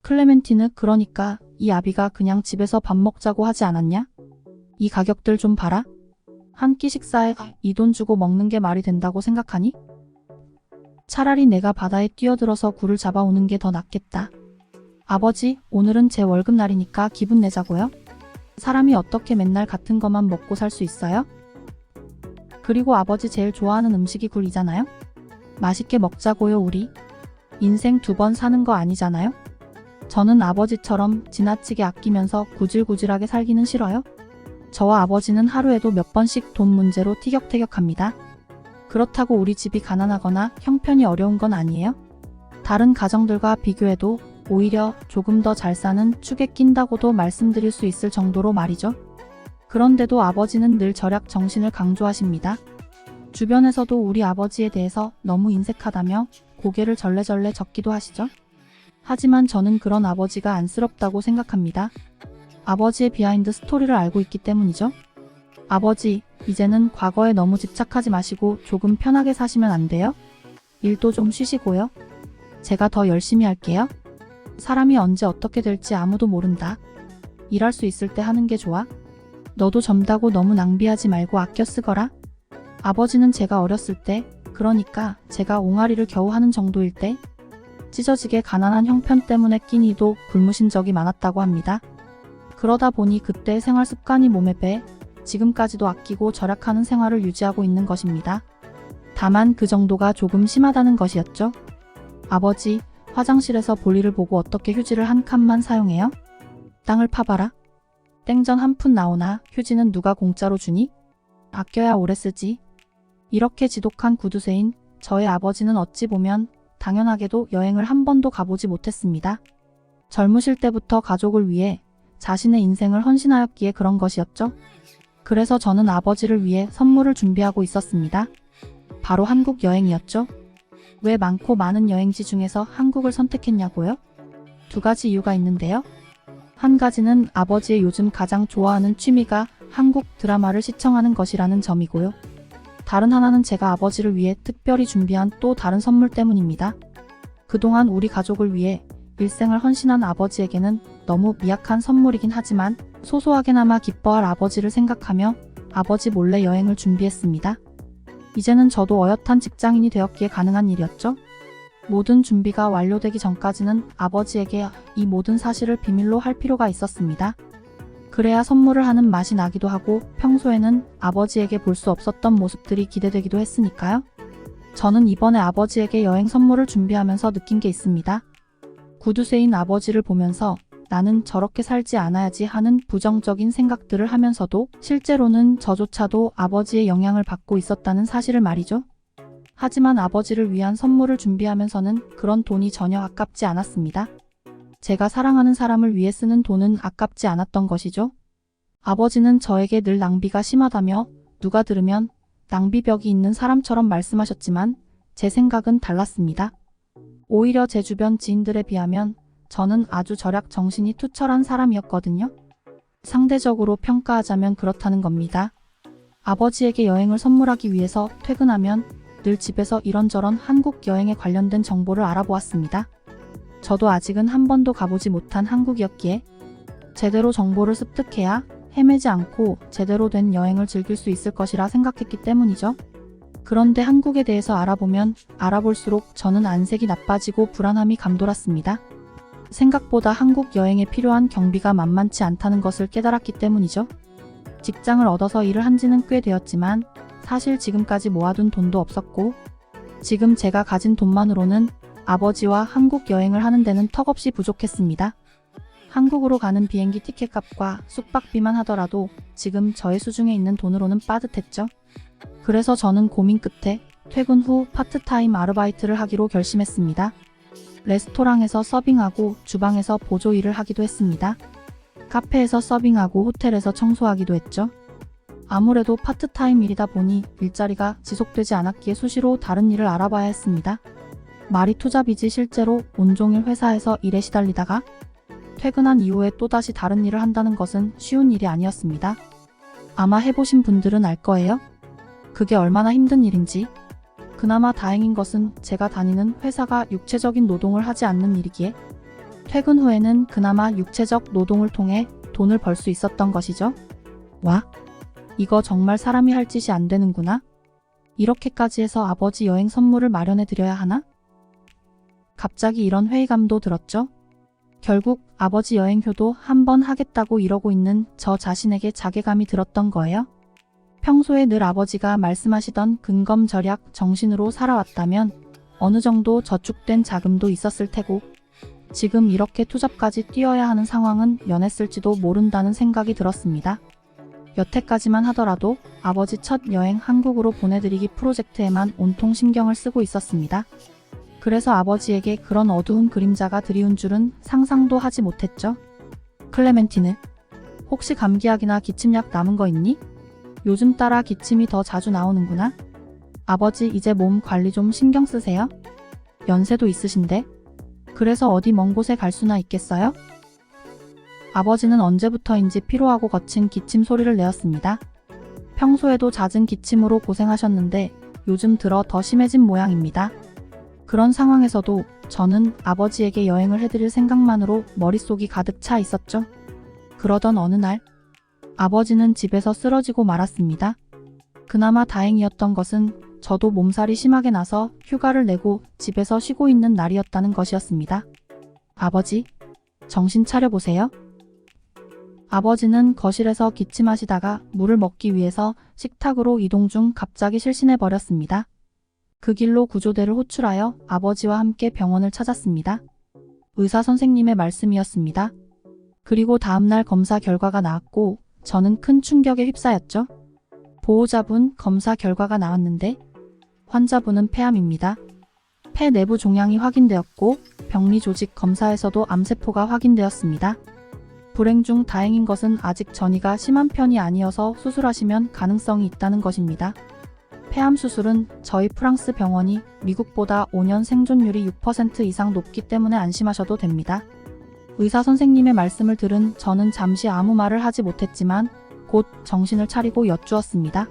클레멘티느, 그러니까 이 아비가 그냥 집에서 밥 먹자고 하지 않았냐? 이 가격들 좀 봐라. 한 끼 식사에 이 돈 주고 먹는 게 말이 된다고 생각하니? 차라리 내가 바다에 뛰어들어서 굴을 잡아오는 게 더 낫겠다. 아버지, 오늘은 제 월급날이니까 기분 내자고요? 사람이 어떻게 맨날 같은 것만 먹고 살 수 있어요? 그리고 아버지 제일 좋아하는 음식이 굴이잖아요? 맛있게 먹자고요, 우리. 인생 2번 사는 거 아니잖아요? 저는 아버지처럼 지나치게 아끼면서 구질구질하게 살기는 싫어요. 저와 아버지는 하루에도 몇 번씩 돈 문제로 티격태격합니다. 그렇다고 우리 집이 가난하거나 형편이 어려운 건 아니에요. 다른 가정들과 비교해도 오히려 조금 더 잘 사는 축에 낀다고도 말씀드릴 수 있을 정도로 말이죠. 그런데도 아버지는 늘 절약 정신을 강조하십니다. 주변에서도 우리 아버지에 대해서 너무 인색하다며 고개를 절레절레 젓기도 하시죠. 하지만 저는 그런 아버지가 안쓰럽다고 생각합니다. 아버지의 비하인드 스토리를 알고 있기 때문이죠. 아버지, 이제는 과거에 너무 집착하지 마시고 조금 편하게 사시면 안 돼요? 일도 좀 쉬시고요. 제가 더 열심히 할게요. 사람이 언제 어떻게 될지 아무도 모른다. 일할 수 있을 때 하는 게 좋아. 너도 젊다고 너무 낭비하지 말고 아껴 쓰거라. 아버지는 제가 어렸을 때, 그러니까 제가 옹알이를 겨우 하는 정도일 때 찢어지게 가난한 형편 때문에 끼니도 굶으신 적이 많았다고 합니다. 그러다 보니 그때의 생활 습관이 몸에 배 지금까지도 아끼고 절약하는 생활을 유지하고 있는 것입니다. 다만 그 정도가 조금 심하다는 것이었죠. 아버지, 화장실에서 볼일을 보고 어떻게 휴지를 한 칸만 사용해요? 땅을 파봐라. 땡전 한 푼 나오나 휴지는 누가 공짜로 주니? 아껴야 오래 쓰지. 이렇게 지독한 구두쇠인 저의 아버지는 어찌 보면 당연하게도 여행을 한 번도 가보지 못했습니다. 젊으실 때부터 가족을 위해 자신의 인생을 헌신하였기에 그런 것이었죠. 그래서 저는 아버지를 위해 선물을 준비하고 있었습니다. 바로 한국 여행이었죠. 왜 많고 많은 여행지 중에서 한국을 선택했냐고요? 2가지 이유가 있는데요. 한 가지는 아버지의 요즘 가장 좋아하는 취미가 한국 드라마를 시청하는 것이라는 점이고요. 다른 하나는 제가 아버지를 위해 특별히 준비한 또 다른 선물 때문입니다. 그동안 우리 가족을 위해 일생을 헌신한 아버지에게는 너무 미약한 선물이긴 하지만 소소하게나마 기뻐할 아버지를 생각하며 아버지 몰래 여행을 준비했습니다. 이제는 저도 어엿한 직장인이 되었기에 가능한 일이었죠. 모든 준비가 완료되기 전까지는 아버지에게 이 모든 사실을 비밀로 할 필요가 있었습니다. 그래야 선물을 하는 맛이 나기도 하고 평소에는 아버지에게 볼 수 없었던 모습들이 기대되기도 했으니까요. 저는 이번에 아버지에게 여행 선물을 준비하면서 느낀 게 있습니다. 구두쇠인 아버지를 보면서 나는 저렇게 살지 않아야지 하는 부정적인 생각들을 하면서도 실제로는 저조차도 아버지의 영향을 받고 있었다는 사실을 말이죠. 하지만 아버지를 위한 선물을 준비하면서는 그런 돈이 전혀 아깝지 않았습니다. 제가 사랑하는 사람을 위해 쓰는 돈은 아깝지 않았던 것이죠. 아버지는 저에게 늘 낭비가 심하다며 누가 들으면 낭비벽이 있는 사람처럼 말씀하셨지만 제 생각은 달랐습니다. 오히려 제 주변 지인들에 비하면 저는 아주 절약 정신이 투철한 사람이었거든요. 상대적으로 평가하자면 그렇다는 겁니다. 아버지에게 여행을 선물하기 위해서 퇴근하면 늘 집에서 이런저런 한국 여행에 관련된 정보를 알아보았습니다. 저도 아직은 한 번도 가보지 못한 한국이었기에 제대로 정보를 습득해야 헤매지 않고 제대로 된 여행을 즐길 수 있을 것이라 생각했기 때문이죠. 그런데 한국에 대해서 알아보면 알아볼수록 저는 안색이 나빠지고 불안함이 감돌았습니다. 생각보다 한국 여행에 필요한 경비가 만만치 않다는 것을 깨달았기 때문이죠. 직장을 얻어서 일을 한 지는 꽤 되었지만 사실 지금까지 모아둔 돈도 없었고 지금 제가 가진 돈만으로는 아버지와 한국 여행을 하는 데는 턱없이 부족했습니다. 한국으로 가는 비행기 티켓값과 숙박비만 하더라도 지금 저의 수중에 있는 돈으로는 빠듯했죠. 그래서 저는 고민 끝에 퇴근 후 파트타임 아르바이트를 하기로 결심했습니다. 레스토랑에서 서빙하고 주방에서 보조 일을 하기도 했습니다. 카페에서 서빙하고 호텔에서 청소하기도 했죠. 아무래도 파트타임 일이다 보니 일자리가 지속되지 않았기에 수시로 다른 일을 알아봐야 했습니다. 말이 투잡이지 실제로 온종일 회사에서 일에 시달리다가 퇴근한 이후에 또다시 다른 일을 한다는 것은 쉬운 일이 아니었습니다. 아마 해보신 분들은 알 거예요. 그게 얼마나 힘든 일인지. 그나마 다행인 것은 제가 다니는 회사가 육체적인 노동을 하지 않는 일이기에 퇴근 후에는 그나마 육체적 노동을 통해 돈을 벌 수 있었던 것이죠. 와, 이거 정말 사람이 할 짓이 안 되는구나. 이렇게까지 해서 아버지 여행 선물을 마련해 드려야 하나? 갑자기 이런 회의감도 들었죠. 결국 아버지 여행효도 한번 하겠다고 이러고 있는 저 자신에게 자괴감이 들었던 거예요. 평소에 늘 아버지가 말씀하시던 근검절약 정신으로 살아왔다면 어느 정도 저축된 자금도 있었을 테고 지금 이렇게 투잡까지 뛰어야 하는 상황은 면했을지도 모른다는 생각이 들었습니다. 여태까지만 하더라도 아버지 첫 여행 한국으로 보내드리기 프로젝트에만 온통 신경을 쓰고 있었습니다. 그래서 아버지에게 그런 어두운 그림자가 드리운 줄은 상상도 하지 못했죠. 클레멘티느, 혹시 감기약이나 기침약 남은 거 있니? 요즘 따라 기침이 더 자주 나오는구나. 아버지 이제 몸 관리 좀 신경 쓰세요. 연세도 있으신데. 그래서 어디 먼 곳에 갈 수나 있겠어요? 아버지는 언제부터인지 피로하고 거친 기침 소리를 내었습니다. 평소에도 잦은 기침으로 고생하셨는데 요즘 들어 더 심해진 모양입니다. 그런 상황에서도 저는 아버지에게 여행을 해드릴 생각만으로 머릿속이 가득 차 있었죠. 그러던 어느 날 아버지는 집에서 쓰러지고 말았습니다. 그나마 다행이었던 것은 저도 몸살이 심하게 나서 휴가를 내고 집에서 쉬고 있는 날이었다는 것이었습니다. 아버지, 정신 차려보세요. 아버지는 거실에서 기침하시다가 물을 먹기 위해서 식탁으로 이동 중 갑자기 실신해버렸습니다. 그 길로 구조대를 호출하여 아버지와 함께 병원을 찾았습니다. 의사 선생님의 말씀이었습니다. 그리고 다음날 검사 결과가 나왔고 저는 큰 충격에 휩싸였죠. 보호자분 검사 결과가 나왔는데 환자분은 폐암입니다. 폐 내부 종양이 확인되었고 병리 조직 검사에서도 암세포가 확인되었습니다. 불행 중 다행인 것은 아직 전이가 심한 편이 아니어서 수술하시면 가능성이 있다는 것입니다. 폐암 수술은 저희 프랑스 병원이 미국보다 5년 생존율이 6% 이상 높기 때문에 안심하셔도 됩니다. 의사 선생님의 말씀을 들은 저는 잠시 아무 말을 하지 못했지만 곧 정신을 차리고 여쭈었습니다.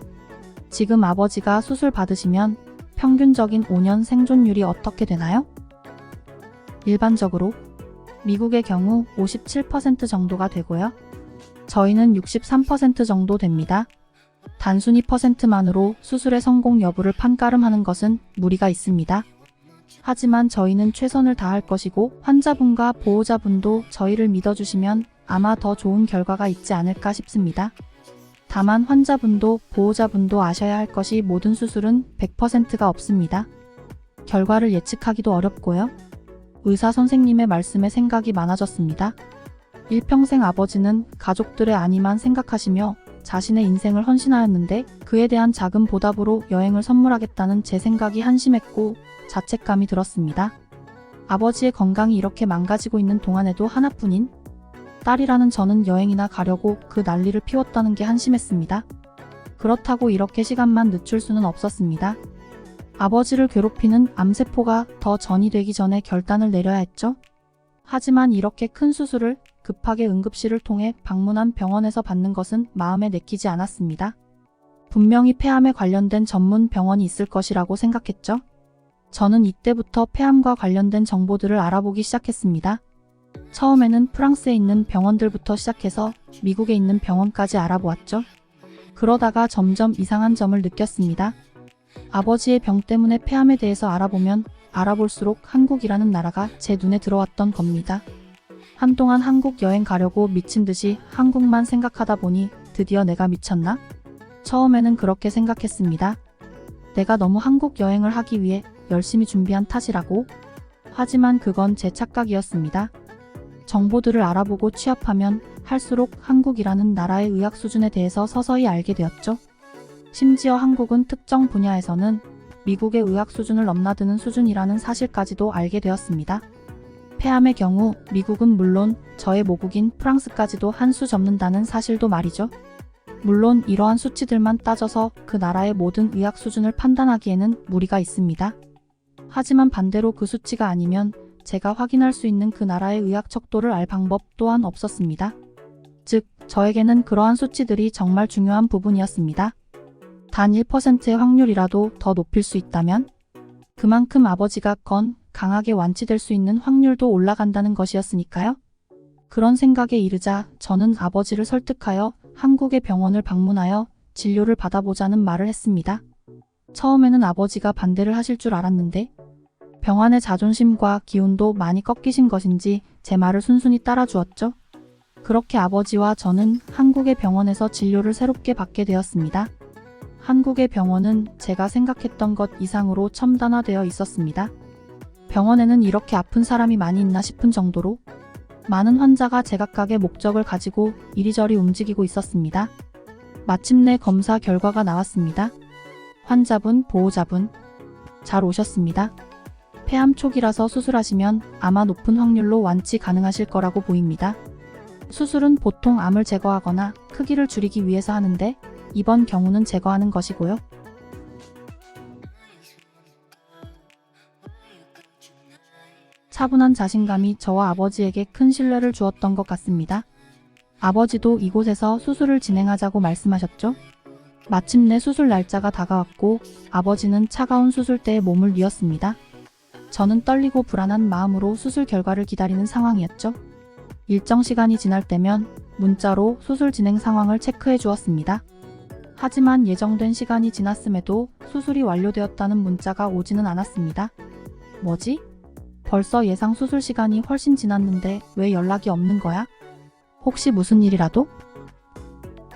지금 아버지가 수술 받으시면 평균적인 5년 생존율이 어떻게 되나요? 일반적으로 미국의 경우 57% 정도가 되고요. 저희는 63% 정도 됩니다. 단순히 퍼센트만으로 수술의 성공 여부를 판가름하는 것은 무리가 있습니다. 하지만 저희는 최선을 다할 것이고 환자분과 보호자분도 저희를 믿어주시면 아마 더 좋은 결과가 있지 않을까 싶습니다. 다만 환자분도 보호자분도 아셔야 할 것이 모든 수술은 100%가 없습니다. 결과를 예측하기도 어렵고요. 의사 선생님의 말씀에 생각이 많아졌습니다. 일평생 아버지는 가족들의 안위만 생각하시며 자신의 인생을 헌신하였는데 그에 대한 작은 보답으로 여행을 선물하겠다는 제 생각이 한심했고 자책감이 들었습니다. 아버지의 건강이 이렇게 망가지고 있는 동안에도 하나뿐인 딸이라는 저는 여행이나 가려고 그 난리를 피웠다는 게 한심했습니다. 그렇다고 이렇게 시간만 늦출 수는 없었습니다. 아버지를 괴롭히는 암세포가 더 전이 되기 전에 결단을 내려야 했죠. 하지만 이렇게 큰 수술을 급하게 응급실을 통해 방문한 병원에서 받는 것은 마음에 내키지 않았습니다. 분명히 폐암에 관련된 전문 병원이 있을 것이라고 생각했죠. 저는 이때부터 폐암과 관련된 정보들을 알아보기 시작했습니다. 처음에는 프랑스에 있는 병원들부터 시작해서 미국에 있는 병원까지 알아보았죠. 그러다가 점점 이상한 점을 느꼈습니다. 아버지의 병 때문에 폐암에 대해서 알아보면 알아볼수록 한국이라는 나라가 제 눈에 들어왔던 겁니다. 한동안 한국 여행 가려고 미친 듯이 한국만 생각하다 보니 드디어 내가 미쳤나? 처음에는 그렇게 생각했습니다. 내가 너무 한국 여행을 하기 위해 열심히 준비한 탓이라고? 하지만 그건 제 착각이었습니다. 정보들을 알아보고 취합하면 할수록 한국이라는 나라의 의학 수준에 대해서 서서히 알게 되었죠. 심지어 한국은 특정 분야에서는 미국의 의학 수준을 넘나드는 수준이라는 사실까지도 알게 되었습니다. 폐암의 경우 미국은 물론 저의 모국인 프랑스까지도 한 수 접는다는 사실도 말이죠. 물론 이러한 수치들만 따져서 그 나라의 모든 의학 수준을 판단하기에는 무리가 있습니다. 하지만 반대로 그 수치가 아니면 제가 확인할 수 있는 그 나라의 의학 척도를 알 방법 또한 없었습니다. 즉, 저에게는 그러한 수치들이 정말 중요한 부분이었습니다. 단 1%의 확률이라도 더 높일 수 있다면 그만큼 아버지가 건 강하게 완치될 수 있는 확률도 올라간다는 것이었으니까요. 그런 생각에 이르자 저는 아버지를 설득하여 한국의 병원을 방문하여 진료를 받아보자는 말을 했습니다. 처음에는 아버지가 반대를 하실 줄 알았는데 병환의 자존심과 기운도 많이 꺾이신 것인지 제 말을 순순히 따라주었죠. 그렇게 아버지와 저는 한국의 병원에서 진료를 새롭게 받게 되었습니다. 한국의 병원은 제가 생각했던 것 이상으로 첨단화되어 있었습니다. 병원에는 이렇게 아픈 사람이 많이 있나 싶은 정도로 많은 환자가 제각각의 목적을 가지고 이리저리 움직이고 있었습니다. 마침내 검사 결과가 나왔습니다. 환자분, 보호자분, 잘 오셨습니다. 폐암 초기라서 수술하시면 아마 높은 확률로 완치 가능하실 거라고 보입니다. 수술은 보통 암을 제거하거나 크기를 줄이기 위해서 하는데 이번 경우는 제거하는 것이고요. 차분한 자신감이 저와 아버지에게 큰 신뢰를 주었던 것 같습니다. 아버지도 이곳에서 수술을 진행하자고 말씀하셨죠. 마침내 수술 날짜가 다가왔고 아버지는 차가운 수술대에 몸을 뉘었습니다. 저는 떨리고 불안한 마음으로 수술 결과를 기다리는 상황이었죠. 일정 시간이 지날 때면 문자로 수술 진행 상황을 체크해 주었습니다. 하지만 예정된 시간이 지났음에도 수술이 완료되었다는 문자가 오지는 않았습니다. 뭐지? 벌써 예상 수술 시간이 훨씬 지났는데 왜 연락이 없는 거야? 혹시 무슨 일이라도?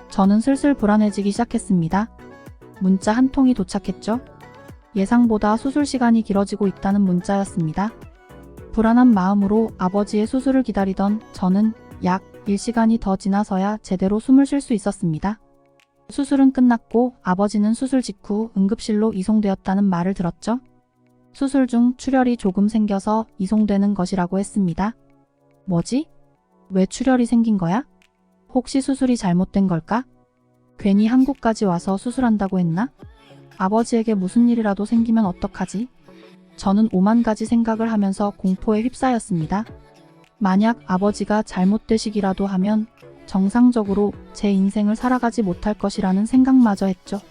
저는 슬슬 불안해지기 시작했습니다. 문자 한 통이 도착했죠. 예상보다 수술 시간이 길어지고 있다는 문자였습니다. 불안한 마음으로 아버지의 수술을 기다리던 저는 약 1시간이 더 지나서야 제대로 숨을 쉴 수 있었습니다. 수술은 끝났고 아버지는 수술 직후 응급실로 이송되었다는 말을 들었죠. 수술 중 출혈이 조금 생겨서 이송되는 것이라고 했습니다. 뭐지? 왜 출혈이 생긴 거야? 혹시 수술이 잘못된 걸까? 괜히 한국까지 와서 수술한다고 했나? 아버지에게 무슨 일이라도 생기면 어떡하지? 저는 오만 가지 생각을 하면서 공포에 휩싸였습니다. 만약 아버지가 잘못되시기라도 하면 정상적으로 제 인생을 살아가지 못할 것이라는 생각마저 했죠.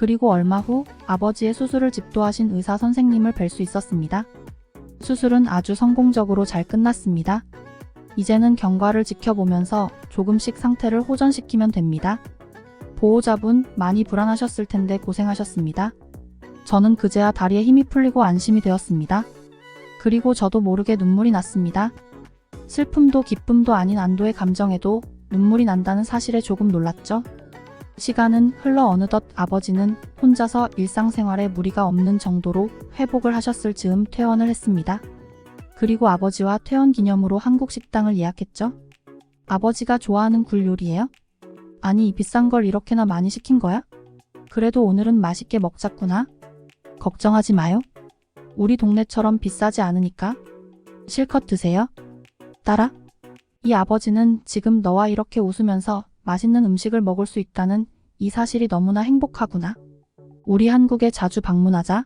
그리고 얼마 후 아버지의 수술을 집도하신 의사 선생님을 뵐 수 있었습니다. 수술은 아주 성공적으로 잘 끝났습니다. 이제는 경과를 지켜보면서 조금씩 상태를 호전시키면 됩니다. 보호자분 많이 불안하셨을 텐데 고생하셨습니다. 저는 그제야 다리에 힘이 풀리고 안심이 되었습니다. 그리고 저도 모르게 눈물이 났습니다. 슬픔도 기쁨도 아닌 안도의 감정에도 눈물이 난다는 사실에 조금 놀랐죠. 시간은 흘러 어느덧 아버지는 혼자서 일상생활에 무리가 없는 정도로 회복을 하셨을 즈음 퇴원을 했습니다. 그리고 아버지와 퇴원 기념으로 한국 식당을 예약했죠. 아버지가 좋아하는 굴 요리예요? 아니, 비싼 걸 이렇게나 많이 시킨 거야? 그래도 오늘은 맛있게 먹자꾸나. 걱정하지 마요. 우리 동네처럼 비싸지 않으니까. 실컷 드세요. 딸아, 이 아버지는 지금 너와 이렇게 웃으면서 맛있는 음식을 먹을 수 있다는 이 사실이 너무나 행복하구나. 우리 한국에 자주 방문하자.